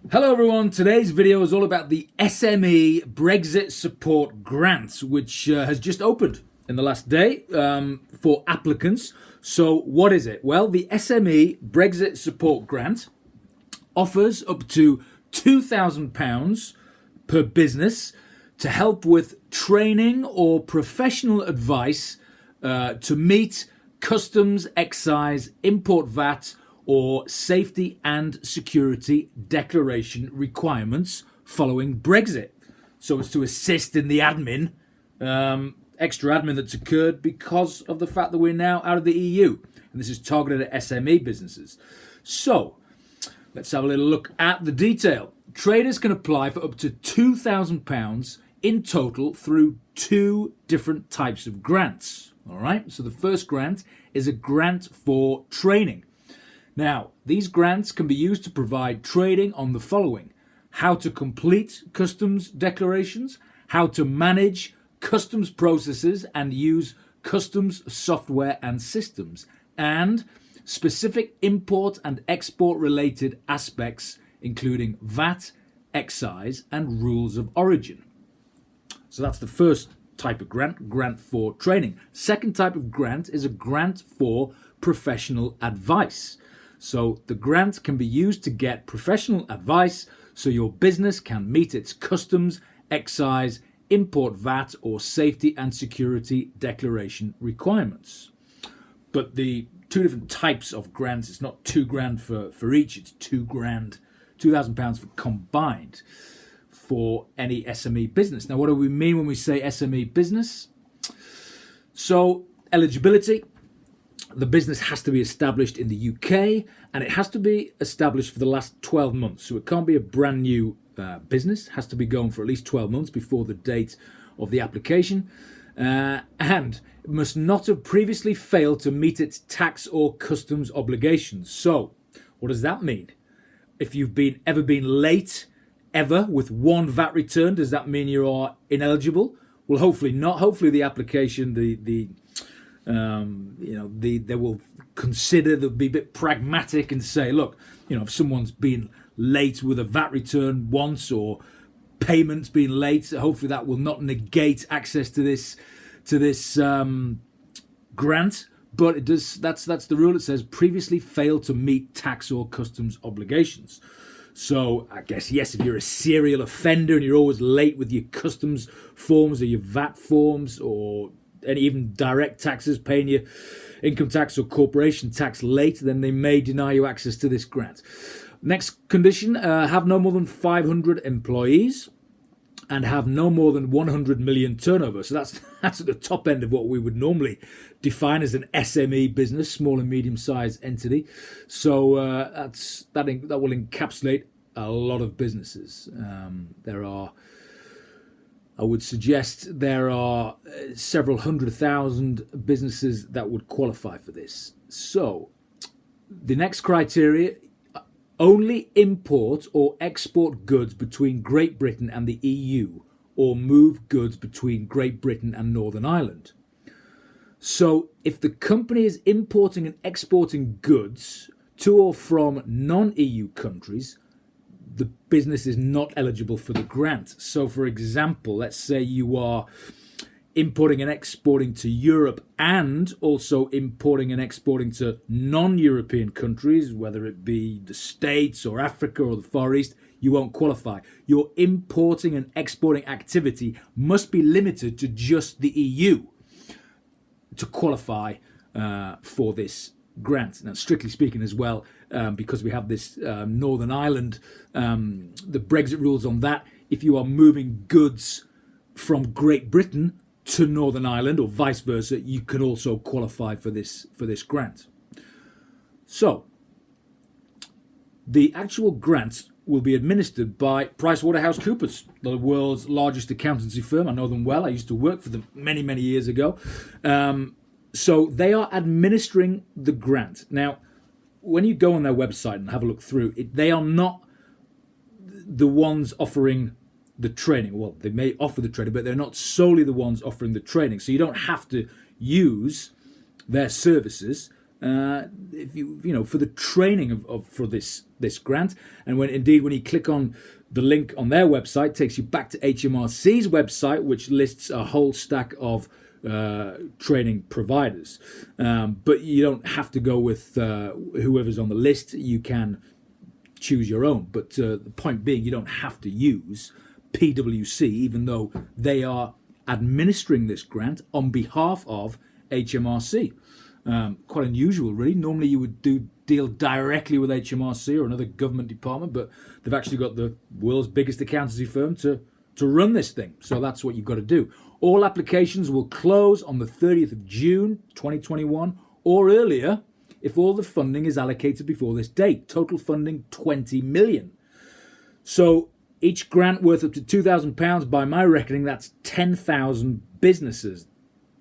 Hello everyone, today's video is all about the SME Brexit Support Grant, which has just opened in the last day for applicants. So what is it? Well, the SME Brexit Support Grant offers up to £2,000 per business to help with training or professional advice to meet customs, excise, import VAT, or safety and security declaration requirements following Brexit. So it's to assist in the admin, extra admin that's occurred because of the fact that we're now out of the EU. And this is targeted at SME businesses. So let's have a little look at the detail. Traders can apply for up to £2,000 in total through two different types of grants. All right, so the first grant is a grant for training. Now, these grants can be used to provide training on the following: how to complete customs declarations, how to manage customs processes and use customs software and systems, and specific import and export related aspects, including VAT, excise, and rules of origin. So that's the first type of grant for training. Second type of grant is a grant for professional advice. So the grant can be used to get professional advice so your business can meet its customs, excise, import VAT, or safety and security declaration requirements. But the two different types of grants, it's not £2,000 for each, it's £2,000 for combined for any SME business. Now, what do we mean when we say SME business? So eligibility. The business has to be established in the UK and it has to be established for the last 12 months. So it can't be a brand new business. It has to be going for at least 12 months before the date of the application. And it must not have previously failed to meet its tax or customs obligations. So what does that mean? If you've ever been late ever with one VAT return, does that mean you are ineligible? Well, hopefully not. Hopefully the application, they will consider, they'll be a bit pragmatic and say, look, if someone's been late with a VAT return once or payments being late, hopefully that will not negate access to this grant. But it does. That's the rule. It says previously failed to meet tax or customs obligations. So I guess, yes, if you're a serial offender and you're always late with your customs forms or your VAT forms or and even direct taxes, paying your income tax or corporation tax late, then they may deny you access to this grant. Next condition, have no more than 500 employees and have no more than 100 million turnover. So that's at the top end of what we would normally define as an SME business, small and medium-sized entity. So that will encapsulate a lot of businesses. I would suggest there are several 100,000 businesses that would qualify for this. So the next criteria: only import or export goods between Great Britain and the EU, or move goods between Great Britain and Northern Ireland. So if the company is importing and exporting goods to or from non-EU countries, the business is not eligible for the grant. So for example, let's say you are importing and exporting to Europe and also importing and exporting to non-European countries, whether it be the States or Africa or the Far East, you won't qualify. Your importing and exporting activity must be limited to just the EU to qualify for this grant. Now, strictly speaking as well, because we have this Northern Ireland, the Brexit rules on that, if you are moving goods from Great Britain to Northern Ireland or vice versa, you can also qualify for this grant. So the actual grant will be administered by PricewaterhouseCoopers, the world's largest accountancy firm. I know them well. I used to work for them many, many years ago. So they are administering the grant. Now, when you go on their website and have a look through it, they are not the ones offering the training. Well, they may offer the training, but they're not solely the ones offering the training. So you don't have to use their services. if you for the training for this grant. And when you click on the link on their website, it takes you back to HMRC's website, which lists a whole stack of training providers. But you don't have to go with whoever's on the list. You can choose your own. But the point being, you don't have to use PwC, even though they are administering this grant on behalf of HMRC. Quite unusual, really. Normally you would deal directly with HMRC or another government department, but they've actually got the world's biggest accountancy firm to run this thing. So that's what you've got to do. All applications will close on the 30th of June 2021 or earlier if all the funding is allocated before this date. Total funding, 20 million. So each grant worth up to £2,000, by my reckoning, that's 10,000 businesses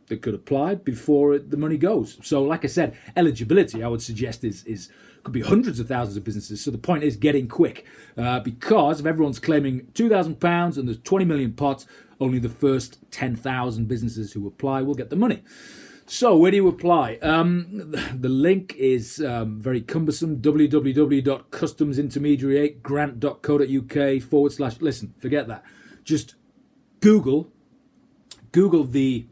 that could apply before the money goes. So like I said, eligibility, I would suggest, is could be hundreds of thousands of businesses. So the point is getting quick, because if everyone's claiming £2,000 and there's 20 million pots, only the first 10,000 businesses who apply will get the money. So where do you apply? The link is very cumbersome: www.customsintermediary8grant.co.uk / listen, forget that. Just Google the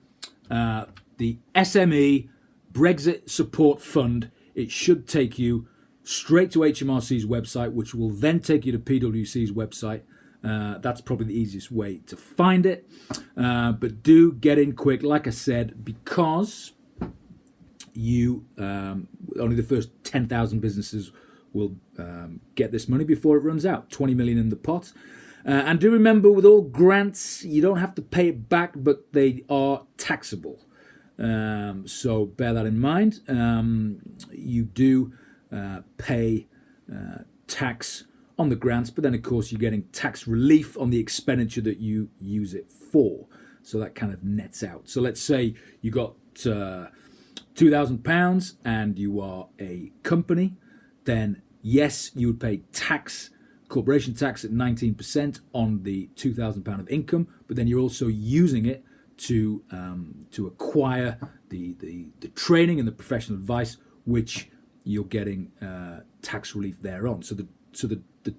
SME Brexit Support Fund. It should take you straight to HMRC's website, which will then take you to PwC's website. That's probably the easiest way to find it. But do get in quick, like I said, because you only the first 10,000 businesses will get this money before it runs out. 20 million in the pot. And do remember, with all grants, you don't have to pay it back, but they are taxable. So bear that in mind. You do pay tax on the grants, but then of course you're getting tax relief on the expenditure that you use it for. So that kind of nets out. So let's say you got £2,000 and you are a company, then yes, you would pay tax, corporation tax at 19% on the £2,000 of income, but then you're also using it to acquire the training and the professional advice, which you're getting tax relief thereon. So the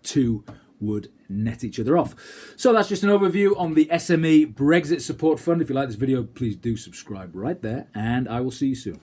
two would net each other off. So that's just an overview on the SME Brexit Support Fund. If you like this video, please do subscribe right there, and I will see you soon.